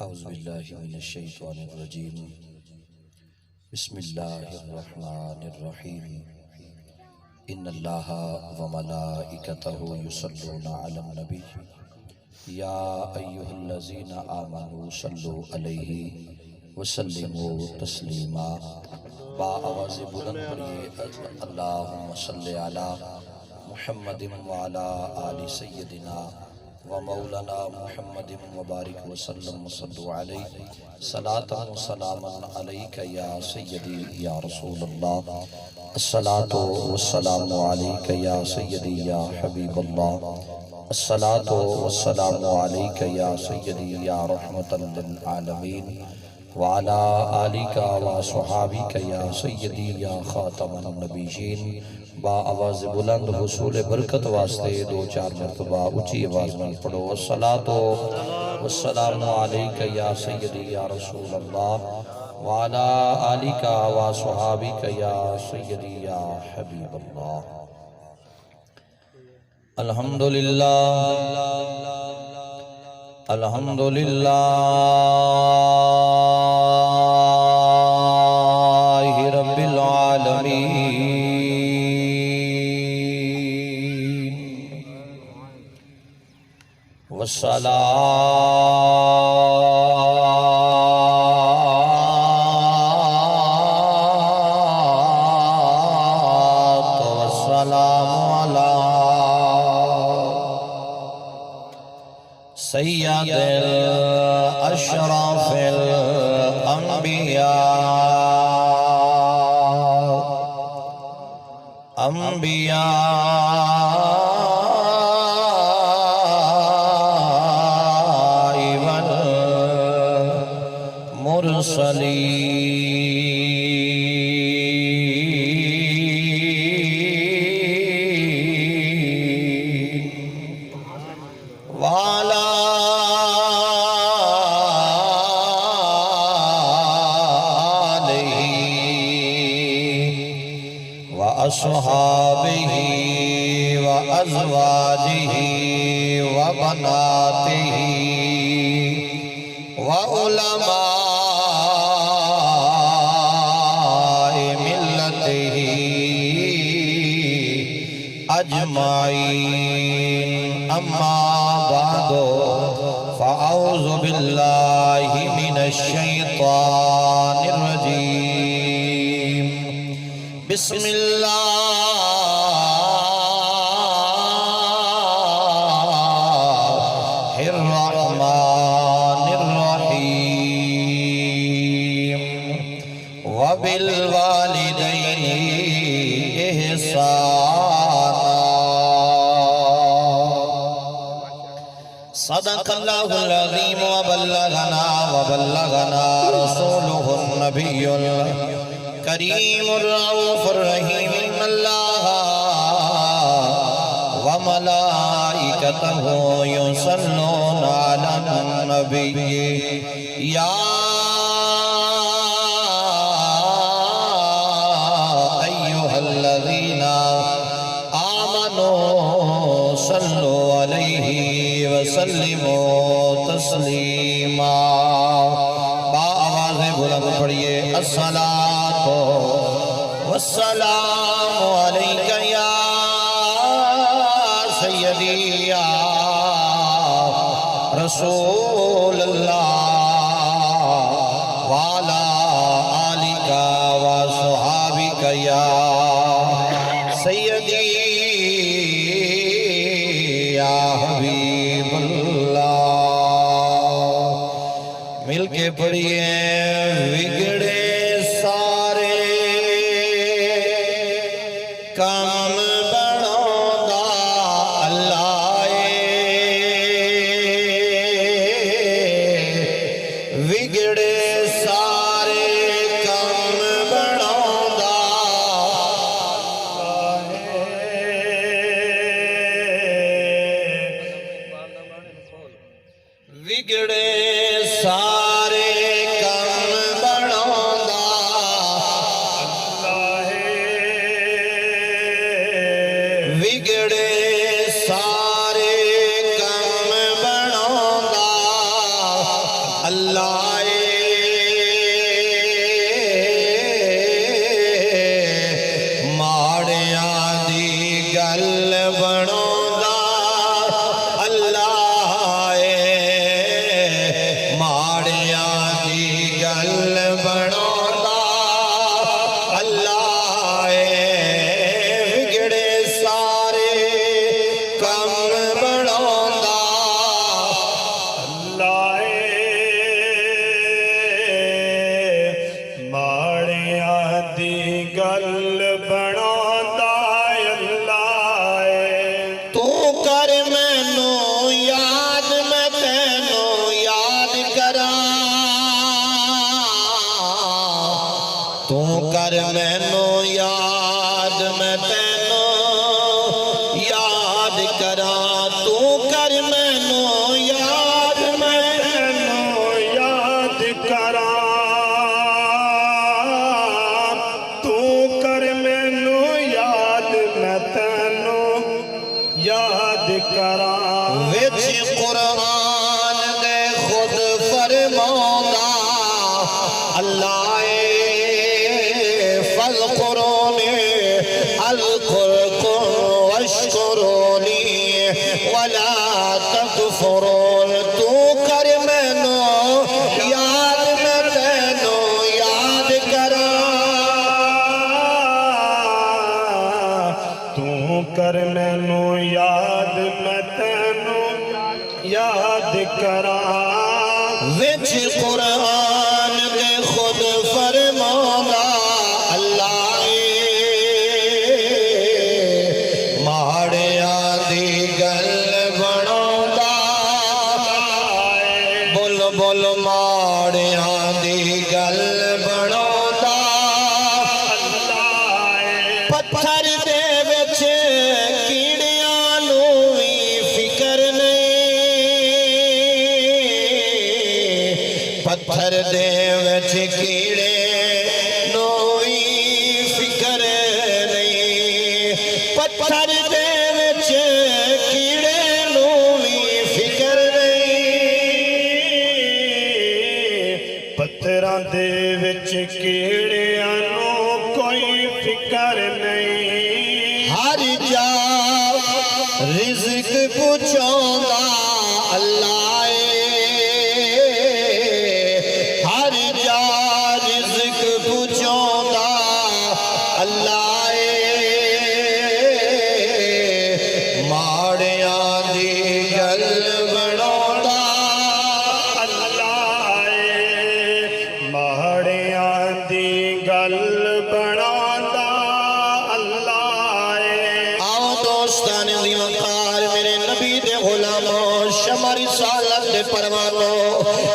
اعوذ باللہ من الشیطان الرجیم بسم اللہ الرحمن الرحیم ان اللہ وملائکتہ یصلون علی النبی یا ایہا الذین آمنوا صلوا علیہ وسلموا تسلیما۔ با آواز بلند پڑھیے اللہم صلی علی محمد وعلی آل سیدنا ومولانا محمد مبارک وسلم صلوا علیہ صلاة و سلاما علیک یا سیدی یا رسول اللہ، الصلاة والسلام علیک یا سیدی یا حبیب اللہ، الصلاة والسلام علیک یا سیدی یا رحمت للعالمین وعلا آلیک و صحابیک یا سیدی یا خاتم النبیین۔ با آواز بلند حصول برکت واسطے دو چار مرتبہ اچھی آواز میں پڑھو الصلاة والسلام علیک یا سیدی یا رسول اللہ وعلا آلیک و صحابیک یا سیدی یا حبیب اللہ۔ الحمدللہ الحمدللہ رب العالمین والصلاة والسلام على سید الاشراف الانبیاء وأصحابه وأزواجه وبناته وعلماء ملته أجمعين، أما بعد فأعوذ بالله من الشيطان الرجيم، بسم اللہ الرحمن الرحیم، وبالوالدین احسانا، صدق اللہ العظیم وبلغنا رسولہ النبی کریم الرؤوف الرحیم، ان اللہ وملائکتہ یصلون علی النبی یا ایہا الذین آمنوا صلوا علیہ وسلموا تسلیما۔ با آواز بلند پڑھیے الصلاة والسلام علیک یا سیدی یا رسول اللہ وعلا آلیک و صحابیک یا سیدی یا حبیب اللہ۔ مل کے پڑھیے بگڑے سارے کام بڑھوندہ اللہ، بگڑے سارے کام بڑھوندہ بگڑے سارے کام بڑھوندہ بگڑے سارے کام بڑھوندہ اللہ ماڑیاں دی گل بناوندا اللہ ماڑیاں دی گل بناوندا اللہ وگڑے سارے کم بناوندا اللہ ماڑیاں دی گل بناوندا اللہ تو کر مینوں یاد میں تینوں یاد کراں تو کر مینوں یاد میں تینوں یاد کراں تو کر مینوں یاد میں تینوں یاد کراں تو کر مینوں یاد میں تینوں یاد کراں وچ قرآن دے خود فرماوندا اللہ فاذکرونی اذکرکم واشکرونی ولا تکفرون تو کر مینوں یاد میں تینوں یاد کراں تو کر مینوں یاد میں تینوں یاد کراں وچ قرآن دے خود فرماوندا اللہ ماڑیاں دی گل بناوندا بول بول ماڑیاں دی گل بناوندا پتھر دے وچ کیڑیاں نوں وی فکر نہیں پتھر دے وچ کیڑے نوں وی فکر نہیں پتھر دے وچ کیڑے نوں وی فکر نہیں پتھراں دے وچ کیڑیاں نوں کوئی فکر نہیں ہر جا رزق پہنچاوندا اللہ ہر جا رزق پہنچاوندا اللہ ماڑیاں دی گل بناوندا اللہ ماڑیاں دی گل بناوندا اللہ آؤ دوستان دی وقار میرے نبی دے غلاموں شمع رسالت دے پروانوں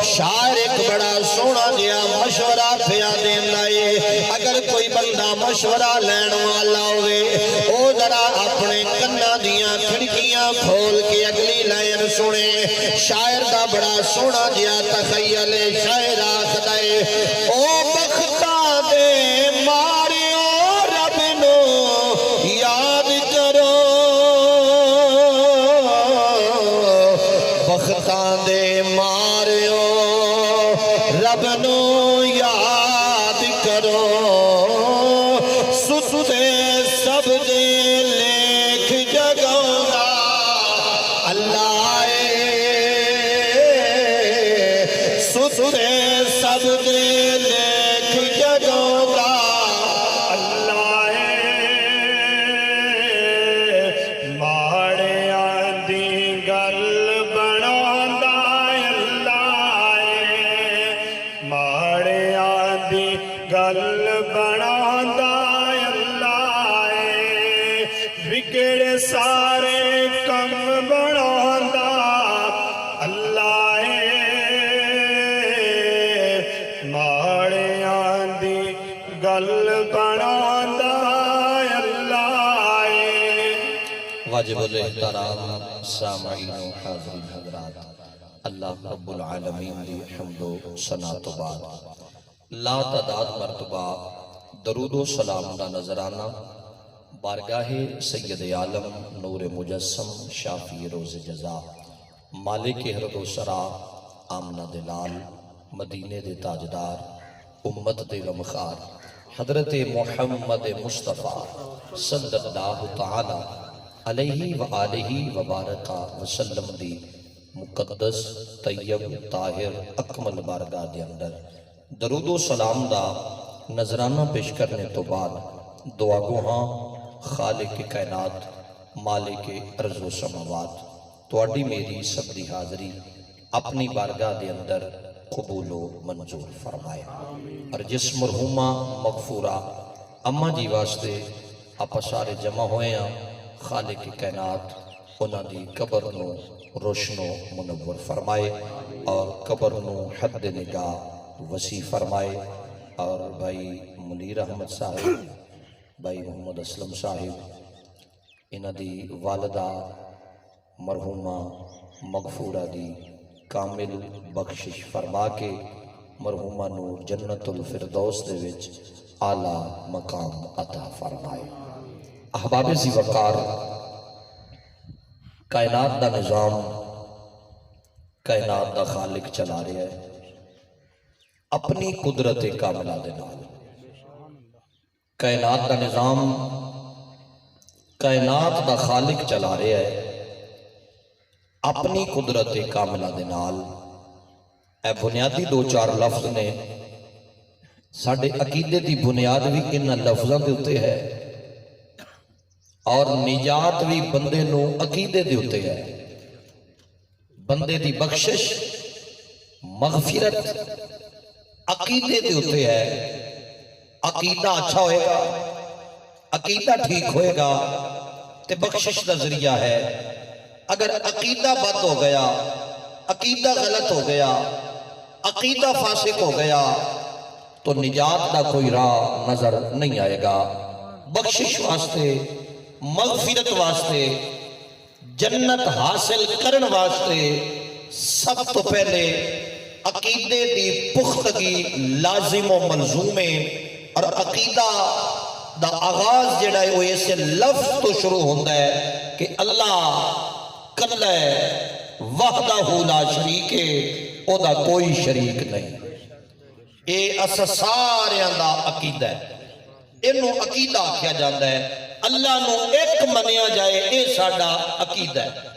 شاعر ایک بڑا سونا دیا مشورہ پیا دیندا ہے اگر کوئی بندہ مشورہ لین والا ہوئے او ذرا اپنے کنا دیاں کھڑکیاں کھول کے اگلی لائن سنے شاعر دا بڑا سونا دیا تخیل شاعر آکھدا ہے او بختاں دے ماریو رب نو یاد کرو بختاں دے ماریو رب نو یاد کرو سستے سب دے لیکھ جگاوندا اللہ سستے سب دے لیکھ جگاوندا اللہ ماڑیاں دی گل بناوندا اللہ ماڑیاں دی گل بناوندا اللہ وگڑے سارے کم بناوندا اللہ ماڑیاں دی گل بناوندا اللہ واجب الاحترام سامعین و حاضرین حضرات اللہ رب العالمین دی حمد و ثنا تو بعد لا تعداد مرتبہ درود و سلام دا نظرانہ بارگاہ سید عالم نور مجسم شافی روز جزا مالک حرد و سرا آمنہ دلال مدینے دے تاجدار امت دے غمخار حضرت محمد مصطفیٰ صلی اللہ تعالی علیہ وآلہ وبارکہ وسلم دی مقدس طیب طاہر اکمل بارگاہ دے اندر درود و سلام دا نذرانہ پیش کرنے تو بعد دعا گوہاں خالق کائنات مالک ارض و سماوات تواڈی میری سب دی حاضری اپنی بارگاہ دے اندر قبول و منظور فرمائے اور جس مرحومہ مغفورہ اماں جی واسطے آپ سارے جمع ہوئے ہیں خالق کائنات انہاں دی قبر نو روشن و منور فرمائے اور قبر نو حد نگاہ وسیع فرمائے اور بھائی منیر احمد صاحب بھائی محمد اسلم صاحب انہاں دی والدہ مرحومہ مغفورہ دی کامل بخشش فرما کے مرحومہ نو جنت الفردوس دے وچ اعلیٰ مقام عطا فرمائے۔ احباب ذی وقار، کائنات دا نظام کائنات دا خالق چلا رہا ہے اپنی قدرت کاملہ دے نال۔ کائنات دا نظام کائنات دا خالق چلا رہا ہے اپنی قدرت کاملہ دے نال۔ اے بنیادی دو چار لفظ نے ساڑھے عقیدے دی بنیاد بھی ان لفظاں دے ہوتے ہے اور نجات بھی بندے نو عقیدے دے ہوتے ہے۔ بندے دی بخشش مغفرت عقیدے دے ہوتے ہے۔ عقیدہ اچھا ہوئے گا، عقیدہ ٹھیک ہوئے گا تے بخشش دا ذریعہ ہے۔ اگر عقیدہ بد ہو گیا، عقیدہ غلط ہو گیا، عقیدہ فاسق ہو گیا تو نجات دا کوئی راہ نظر نہیں آئے گا۔ بخشش واسطے، مغفرت واسطے، جنت حاصل کرن واسطے سب تو پہلے عقیدے دی پختگی لازم و ملزوم ہے۔ اور عقیدہ دا آغاز جڑا ہے وہ ایسے لفظ تو شروع ہوتا ہے کہ اللہ کل ہے، وحدہ لا شریک ہے، او دا کوئی شریک نہیں۔ اے اسا ساریاں دا عقیدہ ہے، انہوں عقیدہ آکھیا جاندہ ہے۔ اللہ نو ایک منیا جائے اے ساڑا عقیدہ ہے۔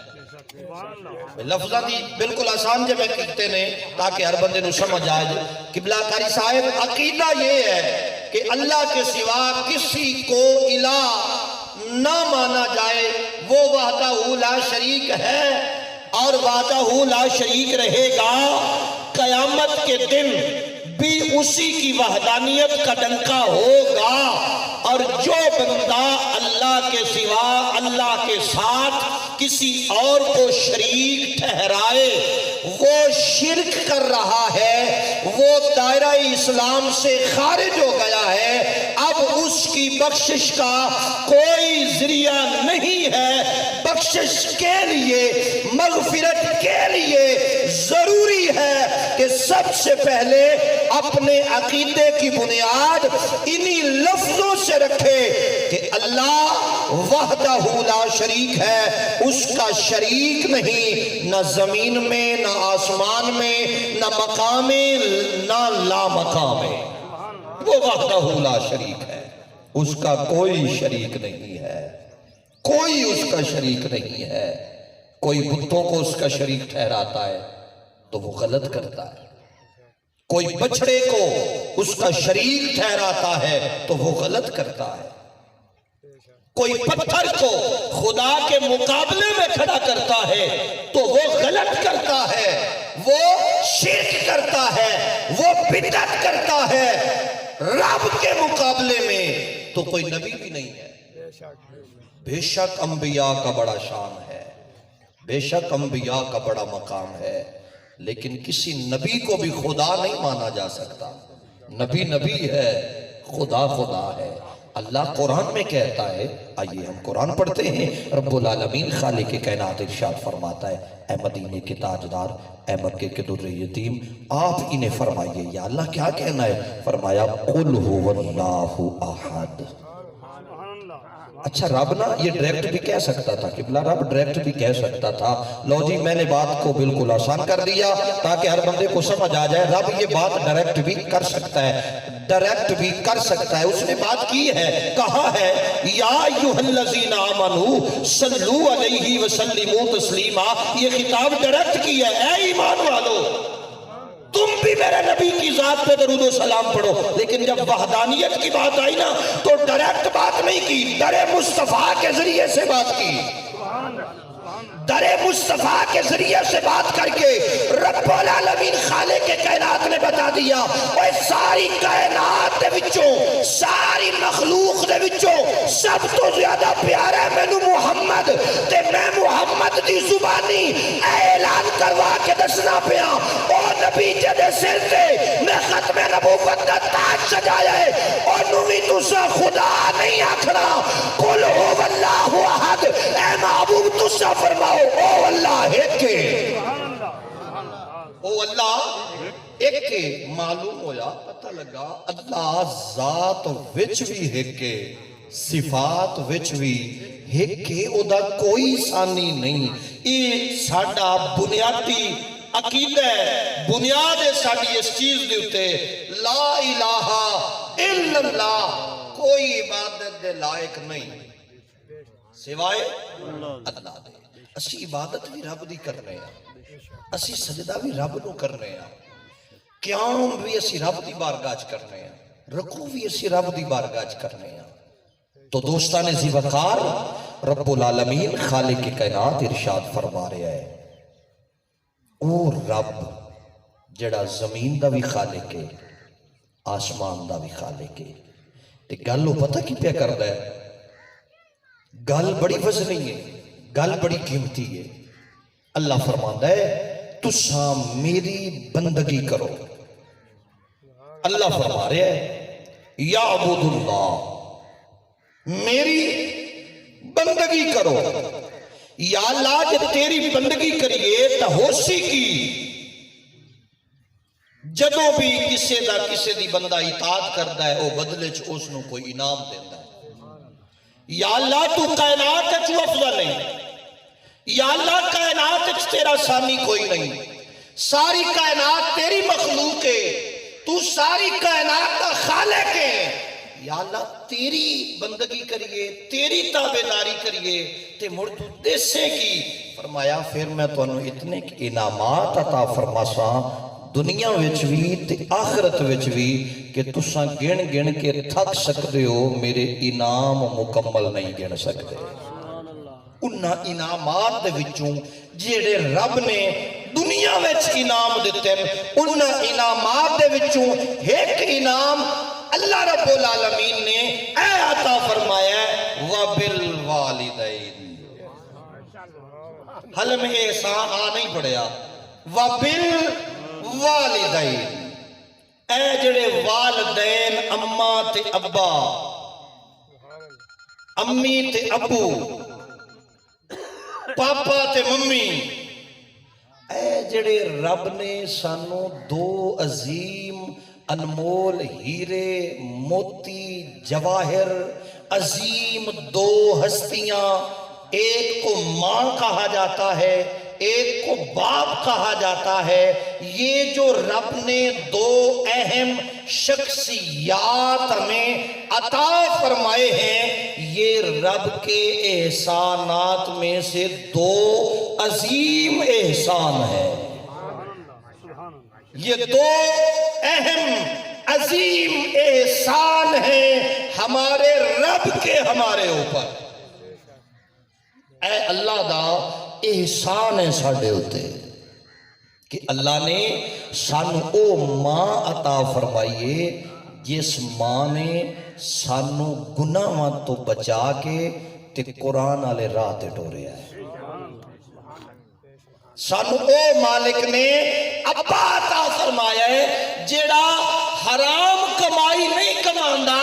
لفظہ دی بالکل آسان جب میں کہتے نے تاکہ ہر بندے نو سمجھ آئے جائے۔ قبلہ کاری صاحب، عقیدہ یہ ہے کہ اللہ کے سوا کسی کو الہ نہ مانا جائے، وہ وحدہ لا شریک ہے اور وحدہ لا شریک رہے گا۔ قیامت کے دن بھی اسی کی وحدانیت کا ڈنکا ہوگا، اور جو بندہ اللہ کے سوا اللہ کے ساتھ کسی اور کو شریک ٹھہرائے وہ شرک کر رہا ہے، وہ دائرہ اسلام سے خارج ہو گیا ہے۔ اب اس کی بخشش کا کوئی ذریعہ نہیں ہے۔ بخشش کے لیے، مغفرت کے لیے ضروری ہے کہ سب سے پہلے اپنے عقیدے کی بنیاد انہی لفظوں سے رکھے کہ اللہ وحدہ لا شریک ہے، اس کا شریک نہیں، نہ زمین میں، نہ آسمان میں، نہ مقام نہ لا مقام ہے۔ وہ وحدہ لا شریک ہے، اس کا کوئی شریک نہیں ہے، کوئی اس کا شریک نہیں ہے۔ کوئی بتوں کو اس کا شریک ٹھہراتا ہے تو وہ غلط کرتا ہے، کوئی بچڑے کو اس کا شریک ٹھہراتا ہے تو وہ غلط کرتا ہے، کوئی پتھر کو خدا کے مقابلے میں کھڑا کرتا ہے تو وہ غلط کرتا ہے، وہ شرک کرتا ہے، وہ بدعت کرتا ہے۔ رب کے مقابلے میں تو کوئی نبی بھی نہیں ہے۔ بے شک انبیاء کا بڑا شان ہے، بے شک انبیاء کا بڑا مقام ہے، لیکن کسی نبی کو بھی خدا نہیں مانا جا سکتا۔ نبی نبی ہے، خدا خدا ہے۔ اللہ قرآن میں کہتا ہے، آئیے ہم قرآن پڑھتے ہیں۔ رب العالمین خالق کائنات ارشاد فرماتا ہے، اے مدینے کے تاجدار، اے مکے کے در یتیم، آپ انہیں فرمائیے۔ یا اللہ کیا کہنا ہے؟ فرمایا قل هو اللہ احد، اچھا رب نا یہ ڈائریکٹ بھی کہہ سکتا تھا قبلہ، رب ڈائریکٹ بھی کہہ سکتا تھا، لو جی میں نے بات کو بالکل آسان کر دیا تاکہ ہر بندے کو سمجھ آ جائے، رب یہ بات ڈائریکٹ بھی کر سکتا ہے، ڈائریکٹ بھی کر سکتا ہے۔ اس نے بات کی ہے، کہا ہے یا ایھا الذین آمنوا صلو علیہ وسلموا تسلیما، یہ خطاب ڈائریکٹ کی ہے، اے ایمان والو تم بھی میرے نبی کی ذات پہ درود و سلام پڑھو۔ لیکن جب وحدانیت کی بات آئی نا تو ڈائریکٹ بات نہیں کی، در مصطفیٰ کے ذریعے سے بات کی، در مصطفیٰ کے ذریعے سے بات کر کے رب العالمین خالق کے کائنات نے بتا دیا اوہ ساری کائنات دے وچوں، ساری مخلوق دے وچوں سب تو زیادہ پیارا ہے مینوں محمد، تے میں محمد دی زبانی اعلان کروا کے دسنا پیا او نبی جدے سر تے میں ختم نبوت دا تاج سجایا ہے، انہوں بھی تسا خدا نہیں آکھنا، قل هو اللہ احد، اے محبوب تسا فرماؤ او اللہ ایک کے، او اللہ ایک کے۔ معلوم ہویا پتہ لگا اللہ ذات وچ بھی ایک کے، صفات وچ بھی ایک کے، او دا کوئی ثانی نہیں۔ یہ ساڈا بنیادی عقیدہ ہے، بنیاد ہے ساڈی اس چیز دے اتے، لا الہ الا اللہ، کوئی عبادت دے لائق نہیں سوائے اللہ دے۔ اسی عبادت بھی رب دی کرنے ہیں، اسی سجدہ بھی رب نو کرنے ہیں، قیام بھی اسی رب دی بارگاہ کرنے ہیں، رکوع بھی اسی رب دی بارگاہ کرنے ہیں۔ تو دوستان ذی وقار رب العالمین خالق کائنات ارشاد فرما رہا ہے، او رب جڑا زمین دا بھی خالق ہے، آسمان دا بھی خالق ہے۔ تے گل وہ پتہ کی پہ کردا ہے، گل بڑی وزنی ہے، گل بڑی قیمتی ہے۔ اللہ فرماندا ہے تساں میری بندگی کرو، اللہ فرما رہا ہے یعبد اللہ، میری بندگی کرو، یا اللہ جب تیری بندگی کریے تو ہو سی کی جدوں بھی کسے دا کسے دی بندہ اطاعت کردا ہے او بدلے چ اس نو کوئی انعام دیندا ہے۔ یا اللہ تو کائنات وچ افضل نہیں، یا اللہ کائنات وچ تیرا ثانی کوئی نہیں، ساری کائنات تیری مخلوق ہے، تو ساری کائنات کا خالق ہے، یا اللہ تیری بندگی کریے، تیری تابعداری کریے تے مڑ تو دیسے کی۔ فرمایا پھر میں تو انہوں اتنے انعامات عطا فرماساں دنیا وچ بھی تے آخرت وچ بھی کہ تساں گن گن کے تھک سکتے ہو، میرے انعام مکمل نہیں گن سکتے۔ انہاں انعامات دے وچوں جیڑے رب نے دنیا وچ انعام دیتے ہیں، انہاں انعامات دے وچوں ایک انعام اللہ رب العالمین نے اے عطا فرمایا ہے وَبِالْوَالِدَيْنِ، حل میں احسان آ نہیں پڑھیا، وَبِالْوَالِدَيْنِ، اے جڑے والدین اماں تے ابا، امی تے ابو، پاپا تے ممی، اے جڑے رب نے سانو دو عظیم انمول ہیرے موتی جواہر عظیم دو ہستیاں، ایک کو ماں کہا جاتا ہے، ایک کو باپ کہا جاتا ہے، یہ جو رب نے دو اہم شخصیات ہمیں عطا فرمائے ہیں، یہ رب کے احسانات میں سے دو عظیم احسان ہے۔ یہ دو اہم عظیم احسان ہیں ہمارے رب کے ہمارے اوپر۔ اے اللہ دا احسان ہے ساڑھے ہوتے کہ اللہ نے سانو او ماں عطا فرمائیے جس ماں نے سانو گناہاں تو بچا کے تے قرآن آلے راہ تے ٹوریا ہے۔ سانو او مالک نے ابا عطا فرمایا ہے جیڑا حرام کمائی نہیں کماندا،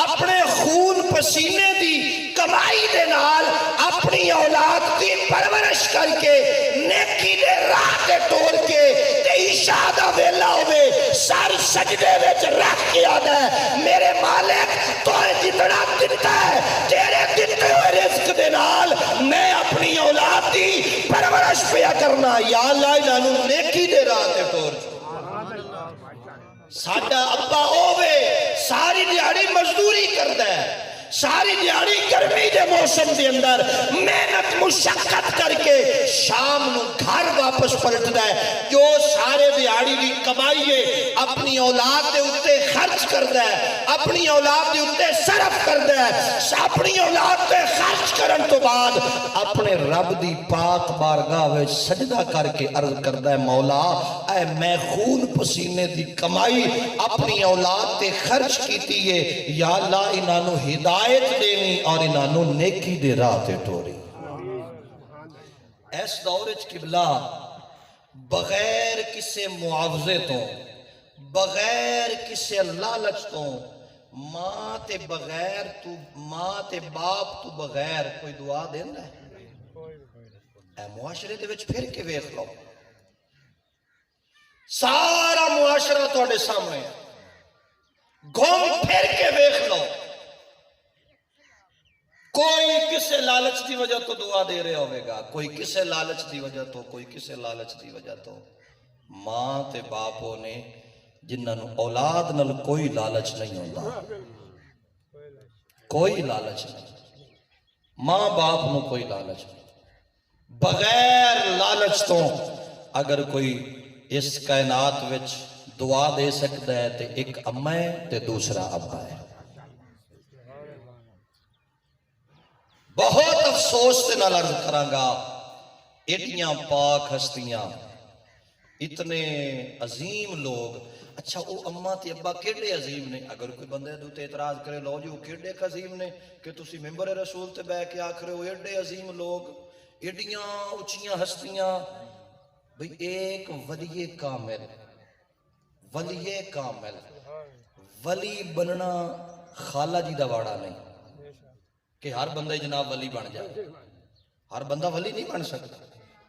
اپنے خون پسینے دی کمائی دے نال اپنی اولاد کی پرورش کر کے نیکی دے راہ تے ٹور کے تے عشاء دا ویلا ہوئے سر سجدے وچ رکھ کے آنا ہے میرے مالک تو جتنا دیتا ہے تیرے خواہش پیا کرنا یا اللہ انہوں نیکی دے راہ تے ٹور ساڈا ابا ہووے ساری دیہڑی مزدوری کردا ہے ساری دیہڑی گرمی دے موسم دے اندر محنت مشقت کر کے شام نو گھر واپس پلٹدا ہے جو سارے دیہڑی دی کمائی ہے اپنی اولاد دے اوتے خرچ کردا ہے اپنی اولاد دے اوتے صرف کردا ہے اپنی اولاد تے خرچ کرن تو بعد اپنے رب دی پاک بارگاہ وچ سجدہ کر کے عرض کردا ہے مولا اے میں خون پسینے دی کمائی اپنی اولاد تے خرچ کیتی ہے یا اللہ انہاں نو ہدایت دینی اور انہوں نیکی دے راہ تے ٹوری اس دور وچ قبلہ بغیر کسے معاوضے تو بغیر کسے لالچ تو ماں تے بغیر تو ماں تے باپ تو بغیر کوئی دعا دیندا ہے اے معاشرے دے وچ پھر کے ویکھ لو سارا معاشرہ تواڈے سامنے گھوم پھر کے ویکھ لو کوئی کسے لالچ دی وجہ تو دعا دے رہے ہوئے گا کوئی کسے لالچ دی وجہ تو کوئی کسے لالچ دی وجہ تو ماں تے باپوں نے جنہاں نو اولاد نال کوئی لالچ نہیں ہوندا کوئی لالچ نہیں ماں باپ نو کوئی لالچ نہیں بغیر لالچ تو اگر کوئی اس کائنات وچ دعا دے سکتا ہے تے ایک اماں ہے تے دوسرا ابا ہے بہت افسوس تے نال عرض کرانگا ایڈیاں پاک ہستیاں اتنے عظیم لوگ اچھا وہ اماں تے ابا کیڑے عظیم نے اگر کوئی بندے دو تے اعتراض کرے لو جی وہ کیڑے عظیم نے کہ تسی ممبر رسول تے بے کے آکھ رہے ہو ایڈے عظیم لوگ ایڈیاں اچھیاں ہستیاں بھئی ایک ولی کامل ولی بننا خالہ جی دا واڑا نہیں کہ ہر بندہ جناب ولی بن جائے ہر بندہ ولی نہیں بن سکتا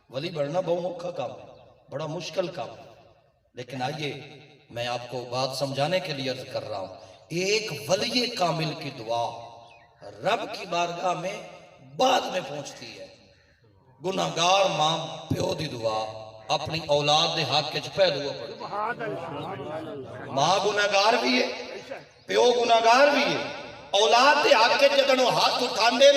ولی بننا بہت موقع کام ہے بڑا مشکل کام ہے لیکن آئیے میں آپ کو بات سمجھانے کے لیے عرض کر رہا ہوں ایک ولی کامل کی دعا رب کی بارگاہ میں بعد میں پہنچتی ہے گناہگار ماں پیو دی دعا اپنی اولاد دے حق کے پہلو پڑھتی ماں گناہگار بھی ہے پیو گناہگار بھی ہے اولاد دے حق کے جدنوں ہاتھ اٹھاندے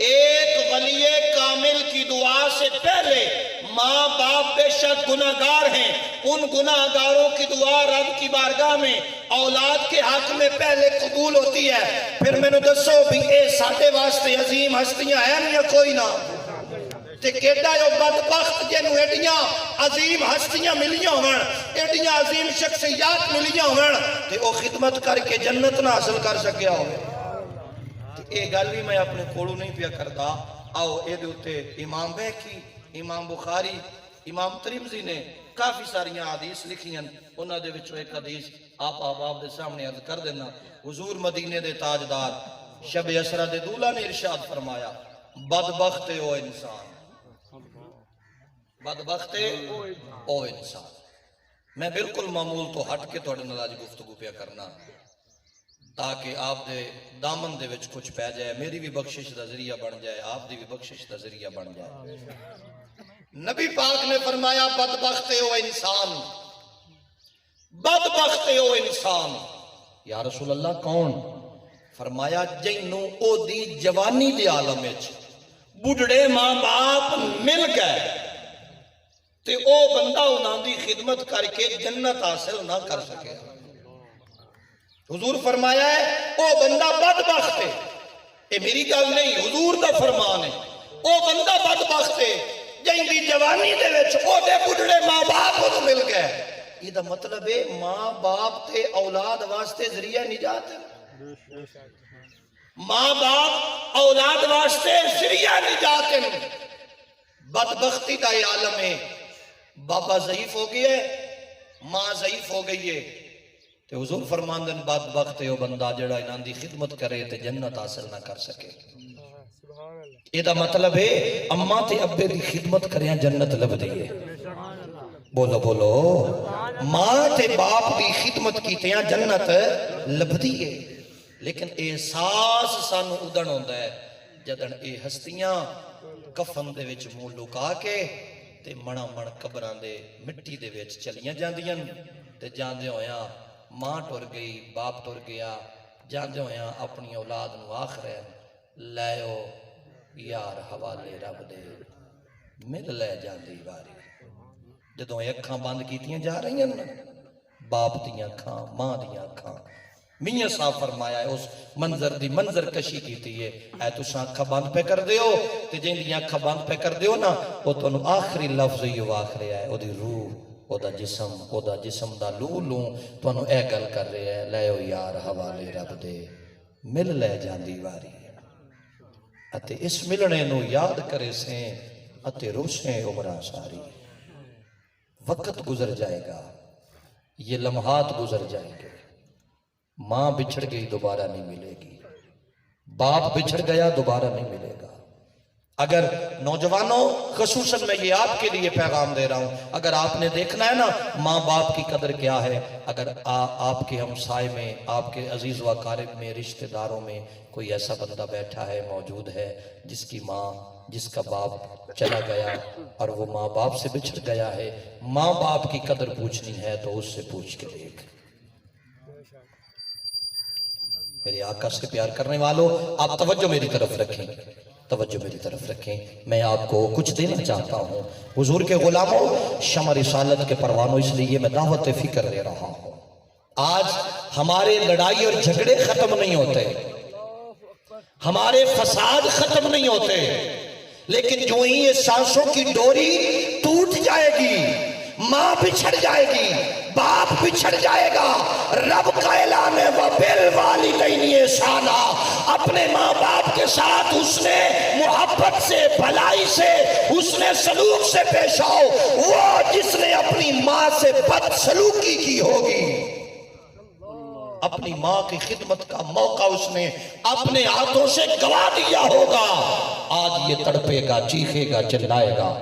ایک ولی کامل کی دعا سے پہلے ماں باپ بے شک گناہگار ہیں ان گناہگاروں کی دعا رب کی بارگاہ میں اولاد کے حق میں پہلے قبول ہوتی ہے پھر میں نے دسو بھی اے ساڈے واسطے عظیم ہستیاں ہیں یا کوئی نہ تے کیڑا جو بدبخت جنوں ایڈیاں عظیم ہستیاں ملیاں ہون ایڈیاں عظیم شخصیات ملیاں ہون تے او خدمت کر کے جنت نہ حاصل کر سکیا ہوئے اے گل بھی میں اپنے کوڑو نہیں پیا کردا آؤ اے دے اتے امام بیکی امام بخاری امام ترمذی نے کافی ساریاں حدیث لکھیاں انہاں دے وچوں ایک حدیث آپ احباب دے سامنے عرض کر دینا حضور مدینے دے تاجدار شب اسرا دے دولہ نے ارشاد فرمایا بدبخت او انسان بدبخت او انسان میں بالکل معمول تو ہٹ کے توڑے نلاج گفتگو پیا کرنا تاکہ آپ دے دامن دے وچ کچھ پہ جائے میری بھی بخشش دا ذریعہ بن جائے آپ دی بھی بخشش دا ذریعہ بن جائے نبی پاک نے فرمایا بدبخت او انسان بدبخت او انسان یا رسول اللہ کون فرمایا جنوں او دی جوانی دے عالم وچ بڑھڑے ماں باپ مل گئے تے او بندہ انہاں دی خدمت کر کے جنت حاصل نہ کر سکے حضور فرمایا ہے او بندہ بدبخت ہے یہ میری گل نہیں حضور دا فرمان ہے او بندہ بدبخت ہے جن دی جوانی دے وچ او دے بڑھڑے ماں باپ کو مل گئے یہ دا مطلب ہے ماں باپ تے اولاد واسطے ذریعہ نجات ہے ماں باپ اولاد واسطے ذریعہ نجات ہے بدبختی دا عالم ہے بابا ضعیف ہو گئی ہے ماں ضعیف ہو گئی ہے تے حضور فرماندن بدبخت ہے وہ بندہ جڑا انہاں دی خدمت کرے تے جنت حاصل نہ کر سکے یہ دا مطلب ہے اماں تے ابے دی خدمت کریاں جنت لب دیئے بولو بولو ماں تے باپ دی خدمت کیتیاں جنت لب دیئے لیکن احساس سانو ادن ہوندہ ہے جدن اے ہستیاں کفن دے وچ منہ لکا کے تے مڑا مڑ قبراں دے مٹی دے وچ چلیاں جاندیاں تے جاندے ہویاں ماں ٹر گئی باپ ٹر گیا جاندے ہویاں اپنی اولاد نو آخرے لائیو یار حوالے رب دے مل لے جاندی واری جدوں اکھاں بند کیتیاں جا رہی ہیں باپ دیاں اکھاں ماں دیاں اکھاں میاں صاحب فرمایا ہے اس منظر دی منظر کشی کیتی ہے اے تساں اکھاں بند پہ کر دیو تے جن دیاں اکھاں بند پہ کر دیو نا وہ تانوں آخری لفظ ہی آخر ہے او دی روح او دا جسم دا لوں تانوں اے گل کر رہے ہے لےو یار حوالے رب دے مل لے جاندی واری اتے اس ملنے نو یاد کرے سیں اتے روشیں عمرہ ساری وقت گزر جائے گا یہ لمحات گزر جائیں گے ماں بچھڑ گئی دوبارہ نہیں ملے گی باپ بچھڑ گیا دوبارہ نہیں ملے گا اگر نوجوانوں خصوصاً میں یہ آپ کے لیے پیغام دے رہا ہوں اگر آپ نے دیکھنا ہے نا ماں باپ کی قدر کیا ہے اگر آپ کے ہمسائے میں آپ کے عزیز و اقارب میں رشتہ داروں میں کوئی ایسا بندہ بیٹھا ہے موجود ہے جس کی ماں جس کا باپ چلا گیا اور وہ ماں باپ سے بچھڑ گیا ہے ماں باپ کی قدر پوچھنی ہے تو اس سے پوچھ کے دیکھ میرے آقا سے پیار کرنے والوں آپ توجہ میری طرف رکھیں میں آپ کو کچھ دینا چاہتا ہوں حضور کے غلاموں شمع رسالت کے پروانوں اس لیے میں دعوت فکر دے رہا ہوں آج ہمارے لڑائی اور جھگڑے ختم نہیں ہوتے ہمارے فساد ختم نہیں ہوتے لیکن جو ہی یہ سانسوں کی ڈوری ٹوٹ جائے گی ماں بچھڑ جائے گی باپ بچھڑ جائے گا رب کا اعلان ہے وَبِالْوَالِدَيْنِ إِحْسَانًا اپنے ماں باپ کے ساتھ اس نے محبت سے بھلائی سے اس نے سلوک سے پیش آؤ وہ جس نے اپنی ماں سے بدسلوکی کی ہوگی اپنی ماں کی خدمت کا موقع اس نے اپنے ہاتھوں سے گوا دیا ہوگا آج یہ تڑپے گا چیخے گا چلائے گا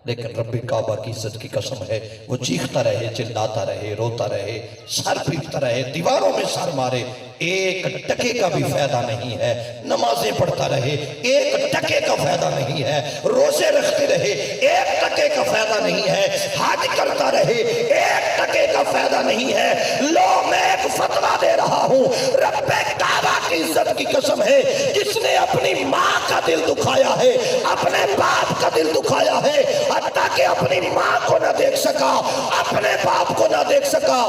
لیکن رب کعبہ کی عزت کی قسم ہے وہ چیختا رہے چلاتا رہے روتا رہے سر پیٹتا رہے دیواروں میں سر مارے ایک ٹکے کا بھی فائدہ نہیں ہے نمازیں پڑھتا رہے ایک ٹکے کا فائدہ نہیں ہے روزے رکھتے رہے ایک ٹکے کا فائدہ نہیں ہے حج کرتا رہے ایک ٹکے کا فائدہ نہیں ہے لو میں ایک فتویٰ دے رہا ہوں رب کعبہ کی عزت کی قسم ہے جس نے اپنی ماں کا دل دکھایا ہے اپنے باپ کا دل دکھایا ہے حتیٰ کہ اپنی ماں کو نہ دیکھ سکا اپنے باپ کو نہ دیکھ سکا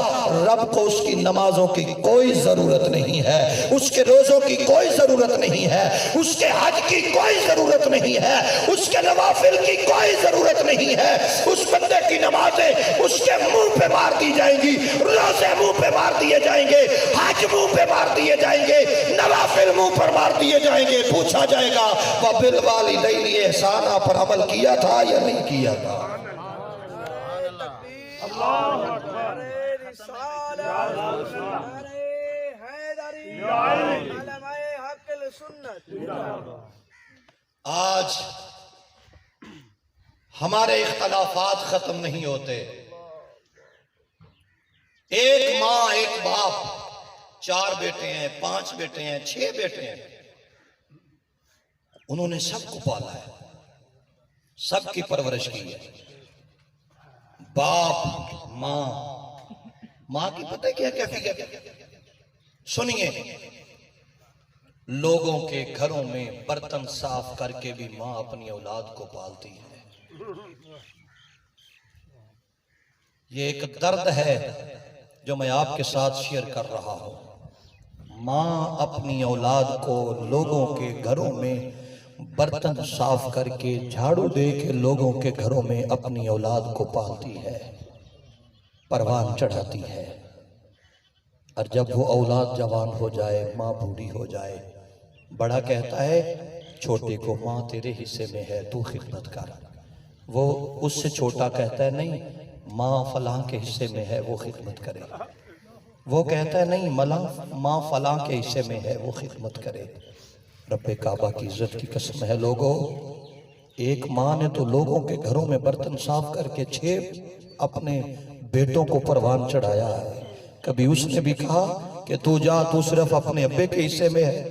رب کو اس کی نمازوں کی کوئی ضرورت نہیں ہے اس کے روزوں کی کوئی ضرورت نہیں ہے اس کے حج کی کوئی ضرورت نہیں ہے اس کے نوافل کی کوئی ضرورت نہیں ہے اس بندے کی نمازیں اس کے منہ پہ مار دی جائیں گی روزے منہ پہ مار دیے جائیں گے حج منہ پہ مار دیے جائیں گے نوافل منہ پر مار دیے جائیں گے پوچھا جائے گا وَبِالْوَالِدَيْنِ إِحْسَانًا پر عمل کیا تھا یا نہیں کیا تھا آج ہمارے اختلافات ختم نہیں ہوتے ایک ماں ایک باپ 4 بیٹے ہیں 5 بیٹے ہیں 6 بیٹے ہیں انہوں نے سب کو پالا ہے سب کی پرورش کی ہے باپ ماں کی پتہ کیا کیفیت سنیے لوگوں کے گھروں میں برتن صاف کر کے بھی ماں اپنی اولاد کو پالتی ہے یہ ایک درد ہے جو میں آپ کے ساتھ شیئر کر رہا ہوں ماں اپنی اولاد کو لوگوں کے گھروں میں برتن صاف کر کے جھاڑو دے کے لوگوں کے گھروں میں اپنی اولاد کو پالتی ہے پروان چڑھاتی ہے اور جب وہ اولاد جوان ہو جائے ماں بوڑھی ہو جائے بڑا کہتا ہے چھوٹے کو ماں تیرے حصے میں ہے تو خدمت کر وہ اس سے چھوٹا کہتا ہے نہیں ماں فلاں کے حصے میں ہے وہ خدمت کرے وہ کہتا ہے نہیں ماں فلاں کے حصے میں ہے وہ خدمت کرے رب کعبہ کی عزت کی قسم ہے لوگوں ایک ماں نے تو لوگوں کے گھروں میں برتن صاف کر کے 6 اپنے بیٹوں کو پروان چڑھایا ہے کبھی اس نے بھی کہا کہ تو جا تو صرف اپنے ابے کے حصے میں ہے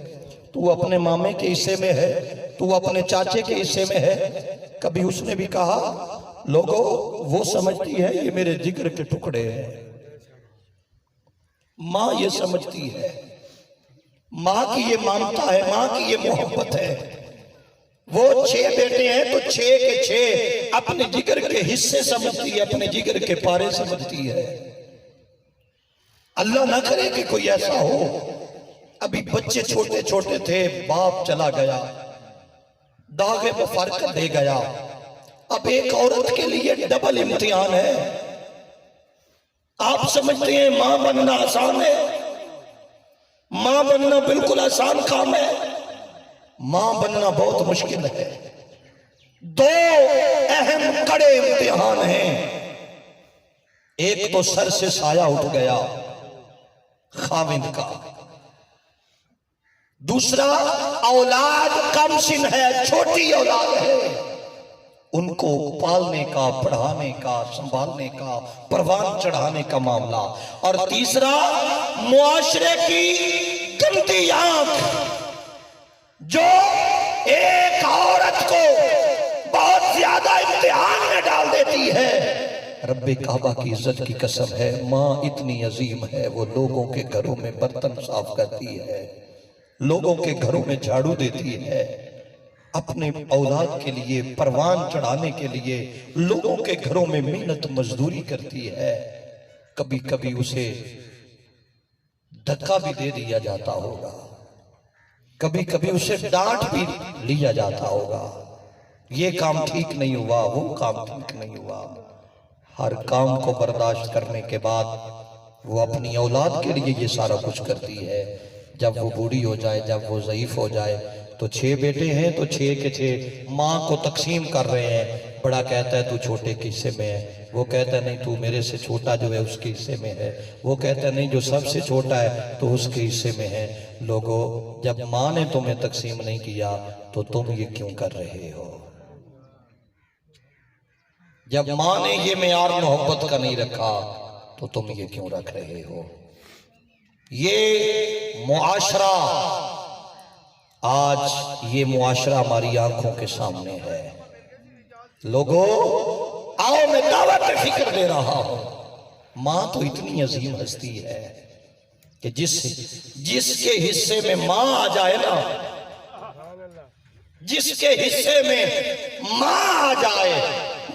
تو اپنے مامے کے حصے میں ہے تو اپنے چاچے کے حصے میں ہے کبھی اس نے بھی کہا لوگوں وہ سمجھتی ہے یہ میرے جگر کے ٹکڑے ہیں، ماں یہ سمجھتی ہے، ماں کی یہ مامتا ہے، ماں کی یہ محبت ہے۔ وہ 6 بیٹے ہیں تو 6 کے 6 اپنے جگر کے حصے سمجھتی ہے، اپنے جگر کے پارے سمجھتی ہے۔ اللہ نہ کرے کہ کوئی ایسا ہو، ابھی بچے چھوٹے چھوٹے تھے، باپ چلا گیا، داغے مفارقت دے گیا، اب ایک عورت کے لیے ڈبل امتحان ہے۔ آپ سمجھتے ہیں ماں بننا آسان ہے؟ ماں بننا بالکل آسان کام ہے؟ ماں بننا بہت مشکل ہے۔ 2 اہم کڑے امتحان ہیں۔ ایک تو سر سے سایہ اٹھ گیا خاوند کا، دوسرا اولاد کم سن ہے، چھوٹی اولاد ہے، ان کو پالنے کا، پڑھانے کا، سنبھالنے کا، پروان چڑھانے کا معاملہ، اور تیسرا معاشرے کی گندی آنکھ جو ایک عورت کو بہت زیادہ امتحان میں ڈال دیتی ہے۔ رب کعبہ کی عزت کی قسم ہے، ماں اتنی عظیم ہے، وہ لوگوں کے گھروں میں برتن صاف کرتی ہے، لوگوں کے گھروں میں جھاڑو دیتی ہے، اپنے اولاد کے لیے پروان چڑھانے کے لیے لوگوں کے گھروں میں محنت مزدوری کرتی ہے۔ کبھی کبھی اسے دھکا بھی دے دیا جاتا ہوگا، کبھی کبھی اسے ڈانٹ بھی لیا جاتا ہوگا، یہ کام ٹھیک نہیں ہوا، وہ کام ٹھیک نہیں ہوا۔ ہر کام کو برداشت کرنے کے بعد وہ اپنی اولاد کے لیے یہ سارا کچھ کرتی ہے۔ جب وہ بوڑھی ہو جائے، جب وہ ضعیف ہو جائے، تو 6 بیٹے ہیں تو 6 کے 6 ماں کو تقسیم کر رہے ہیں۔ بڑا کہتا ہے تو چھوٹے کے حصے میں ہے، وہ کہتا ہے نہیں تو میرے سے چھوٹا جو ہے اس کے حصے میں ہے، وہ کہتا ہے نہیں جو سب سے چھوٹا ہے تو اس کے حصے میں ہے۔ لوگوں جب ماں نے تمہیں تقسیم نہیں کیا تو تم یہ کیوں کر رہے ہو؟ جب ماں نے یہ معیار محبت کا نہیں رکھا تو تم یہ کیوں رکھ رہے ہو؟ یہ معاشرہ، آج یہ معاشرہ ہماری آنکھوں کے سامنے ہے۔ لوگوں آؤ میں دعوت فکر دے رہا ہوں، ماں تو اتنی عظیم ہستی ہے کہ جس کے حصے میں ماں آ جائے نا، جس کے حصے میں ماں آ جائے،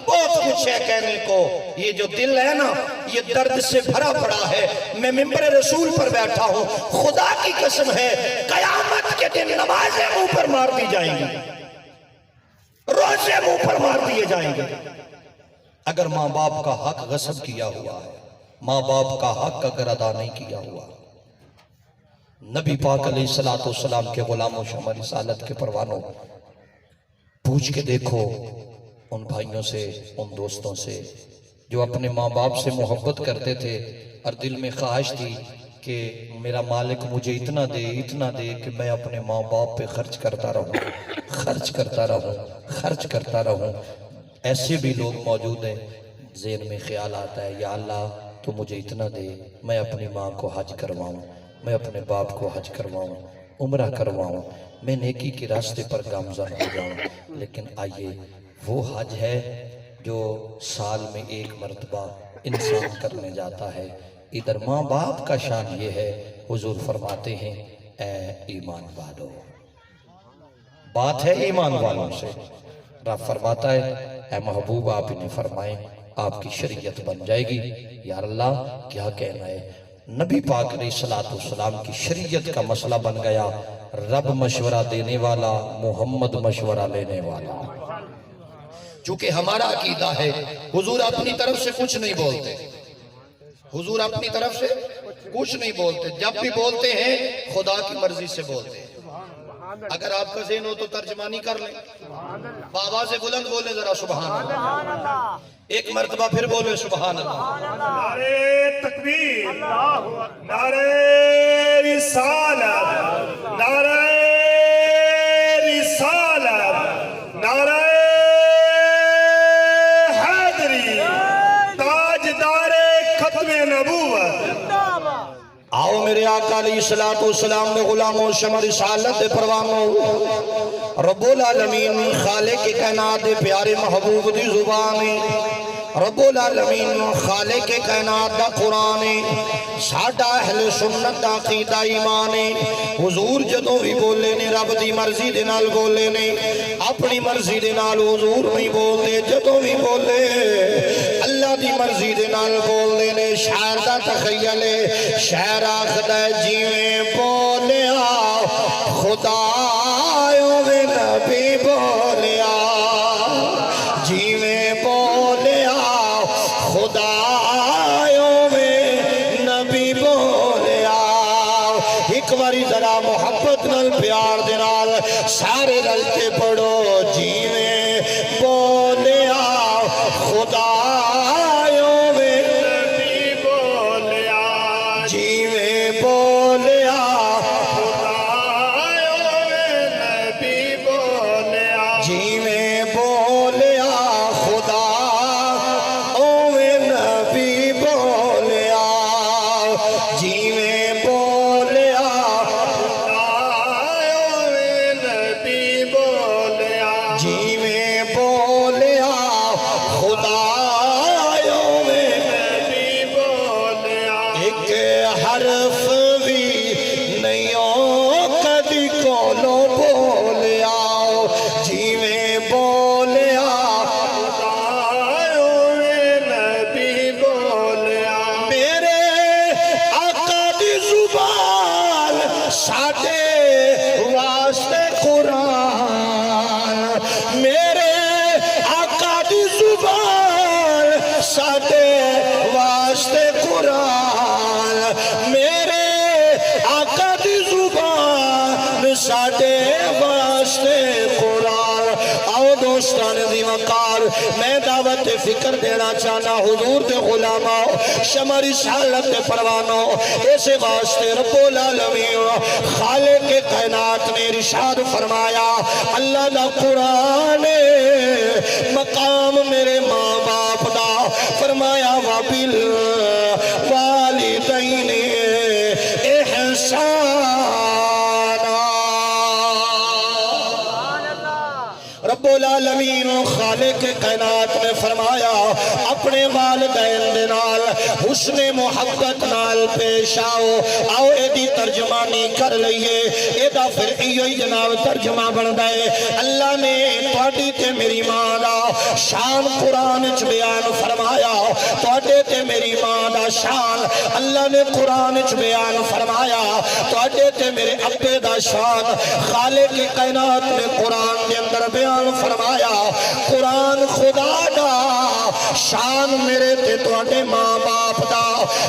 بہت کچھ ہے کہنے کو۔ یہ جو دل ہے نا یہ درد سے بھرا پڑا ہے۔ میں ممبر رسول پر بیٹھا ہوں، خدا کی قسم ہے قیامت کے دن نمازیں منہ پر مار دی جائیں گی، روزے منہ پر مار دیے جائیں گے اگر ماں باپ کا حق غصب کیا ہوا ہے، ماں باپ کا حق اگر ادا نہیں کیا ہوا۔ نبی پاک علیہ السلام کے غلاموں شمع رسالت کے پروانوں، پوچھ کے دیکھو ان بھائیوں سے، ان دوستوں سے جو اپنے ماں باپ سے محبت کرتے تھے اور دل میں خواہش تھی کہ میرا مالک مجھے اتنا دے کہ میں اپنے ماں باپ پہ خرچ کرتا رہوں۔ ایسے بھی لوگ موجود ہیں، ذہن میں خیال آتا ہے یا اللہ تو مجھے اتنا دے، میں اپنی ماں کو حج کرواؤں، میں اپنے باپ کو حج کرواؤں، عمرہ کرواؤں، میں نیکی کے راستے پر گامزن ہو جاؤں۔ لیکن آئیے، وہ حج ہے جو سال میں 1 مرتبہ انسان کرنے جاتا ہے۔ ادھر ماں باپ کا شان یہ ہے، حضور فرماتے ہیں اے ایمان والو، بات ہے ایمان والوں سے۔ رب فرماتا ہے اے محبوب آپ انہیں فرمائیں، آپ کی شریعت بن جائے گی۔ یا اللہ کیا کہنا ہے، نبی پاک علیہ السلام کی شریعت کا مسئلہ بن گیا۔ رب مشورہ دینے والا، محمد مشورہ لینے والا۔ چونکہ ہمارا عقیدہ ہے حضور اپنی طرف سے کچھ نہیں بولتے، حضور اپنی طرف سے کچھ نہیں بولتے، جب بھی بولتے ہیں خدا کی مرضی سے بولتے ہیں۔ اگر آپ کا ذہن ہو تو ترجمانی کر لیں، بابا سے بلند بولیں ذرا سبحان اللہ، ایک مرتبہ پھر بولے سبحان اللہ۔ نعرہ تکبیر، نعرہ رسالت، نعرہ رسالت، نعرہ حیدری، تاجدار ختم نبوت۔ آؤ میرے آقا علیہ السلام میں غلاموں شمع رسالت دے پروانوں رب العالمین خالق کائنات دے پیارے محبوب دی زبان رب العالمین خالق کائنات دا قرآن ساڈا اہل سنت دا عقیدہ ایمان حضور جدوں بھی بولے نے رب دی مرضی دے نال بولے نے اپنی مرضی دے نال حضور نہیں بولے جدوں بھی بولے اللہ دی مرضی دے نال بولے نے شاعر دا تخیل شاعر آخدا جیویں بولیا خدایوں میں نبی بولیا جیویں بولیا خدایوں میں نبی بولیا ایک باری ذرا محبت نال پیار دے نال سارے رل کے پڑھو جیویں بولیا خدایوں میں نبی بولیا جیویں بولیا خدایوں میں نبی بولیا جیویں بولیا خدا اوے نبی بولیا جیویں بولیا خدایوں میں نبی بولیا جیویں بولیا خدا اوے نبی بولیا ایک حرف بھی نہیں کدی کولو بولیا جیویں بولیا خدایوں میں نبی بولیا میرے آقا دی زبان ساڈے واسطے قرآن میرے آقا دی زبان ساڈے واسطے قرآن میرے آقا دی زبان ساڈے واسطے قرآن آؤ دوستان دی وقار میں دعوت فکر دینا چاہنا حضور دے غلاماں شمع رسالت دے پروانوں ایسے واسطے رب العالمین خالق کائنات نے ارشاد فرمایا اللہ دا قرآن مقام میرے ماں باپ دا فرمایا وَبِالْ وَالِدَيْنِ رب العالمین خالق کائنات نے فرمایا اپنے والدین دے نال حسن محبت نال پیش آؤ ایدی ترجمانی کر لئیے ایدہ پھر ایوئی جناب ترجمہ بن دائے اللہ نے توڑی تے میری ماں دا شان قرآن چ بیان فرمایا توڑی تے میری ماں دا شان اللہ نے قرآن چ بیان فرمایا توڑی تے میرے ابے دا شان خالق کائنات نے قرآن دے اندر بیان فرمایا قرآن خدا دا شان میرے تے توڑے ماں باپ دا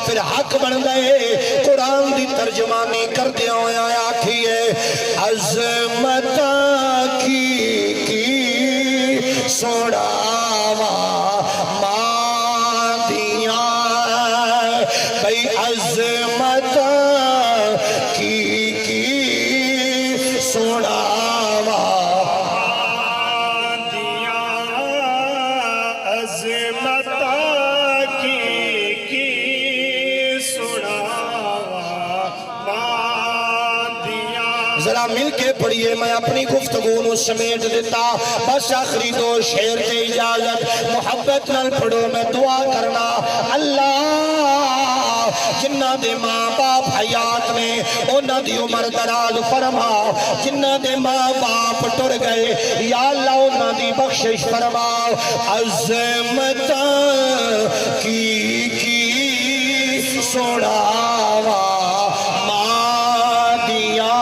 پھر حق بن گئے قرآن دی ترجمانی کر دیا ہویا آکھیے عظمت کی سوڑاوا ماں دیا بھئی عظمت کی سوڑاوا دیا عظمت کی سناوا دیا ذرا مل کے پڑھیے میں اپنی گفتگو نو سمیٹ دیتا بس آخری دو شعر کی اجازت محبت نال پڑھو میں دعا کرنا اللہ جنہ دے ماں باپ حیات میں انہ دی عمر دراز فرما جنہ دے ماں باپ ٹر گئے یا اللہ انہ دی بخشش فرما عظمت کی سوڑاوا ماں دیا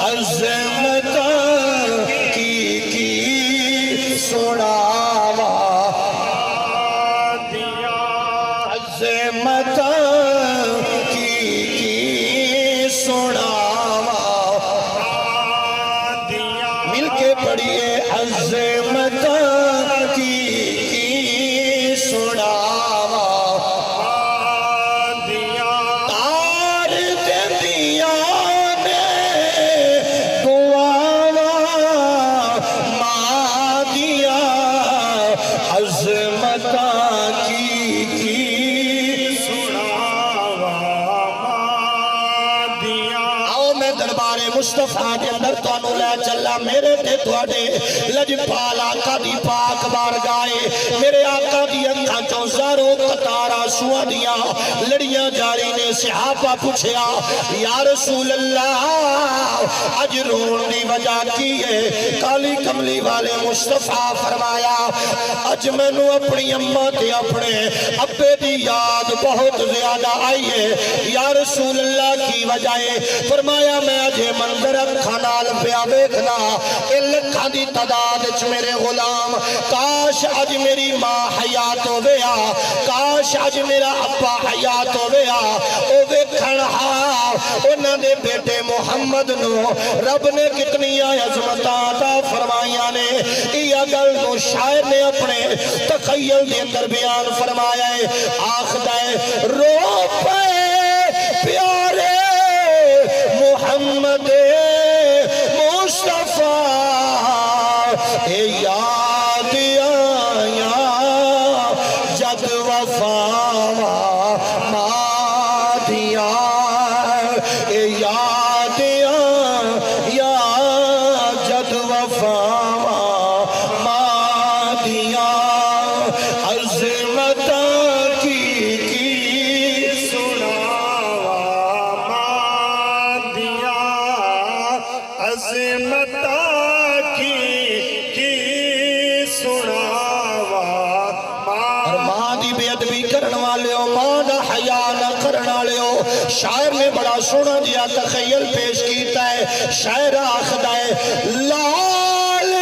عظمت کی سوڑاوا دیا عظمت کی سوڑاوا دیا مل کے پڑھیے عظمت کی سوڑاوا دیا دربار مصطفیٰ دے اندر تانوں لے چلا میرے تے تواڈے لجپال آقا دی پاک بارگاہ میرے آقا دی اکھاں چوں زاروں قطار آنسواں دیاں لڑیاں جاری نے صحابہ پوچھیا یا رسول اللہ اج رون دی وجہ کی ہے کالی کملی والے مصطفیٰ فرمایا اج مینوں اپنی اماں تے اپنے ابے دی یاد بہت زیادہ آئی ہے یا رسول اللہ کی وجہ ہے فرمایا میں اجے منظر اکھاں نال پیا ویکھنا اے لکھاں دی تعداد وچ میرے غلام کاش اج میری ماں حیات ہویا کاش اج میرا ابا حیات ہویا او ویکھن ہاں انہاں دے بیٹے محمد نو رب نے کتنی عظمتاں عطا فرمائیاں نے یہ گل تو شاعر نے اپنے تخیل دے اندر بیان فرمایا ہے آخدا ہے رو پے پیارے محمد مصطفیٰ اے یاد آیا جد وفا مادیا اے یاد آیا جد وفا مادیا عظمت کی سناوا مادیا عظمت کی سناوا اور ماں دی بے ادبی کرن والے ہو ماں دا حیا نہ کرن والے ہو شاعر نے بڑا سونا جیا تخیل پیش کیتا ہے شاعر آخدا ہے لال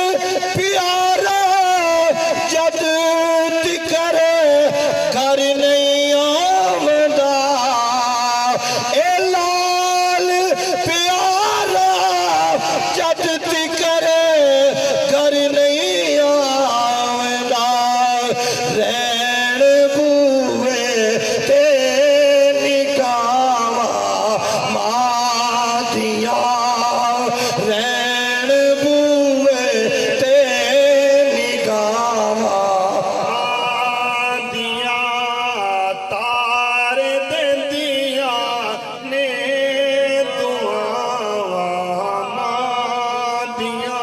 پیارا جد تکر گھر نہیں آمدا اے لال پیارا جد تکر گھر نہیں آمدا رین بوئے تے نکاوا مادیا رین بوئے تے نکاوا مادیا تار دیندیا نے دعاوا مادیا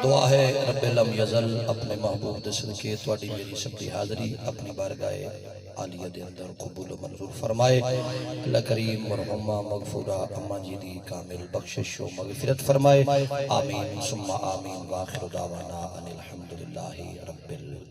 دعا ہے رب لم یزل اپنے محبوب دے صدقے تواڈی میری سب کی حاضری اپنی بارگاہ عالیہ دے اندر قبول و منظور فرمائے اللہ کریم مرحومہ مغفورہ اماں جی دی کامل بخشش و مغفرت فرمائے آمین ثم آمین وآخر دعوانا ان الحمدللہ رب العالمین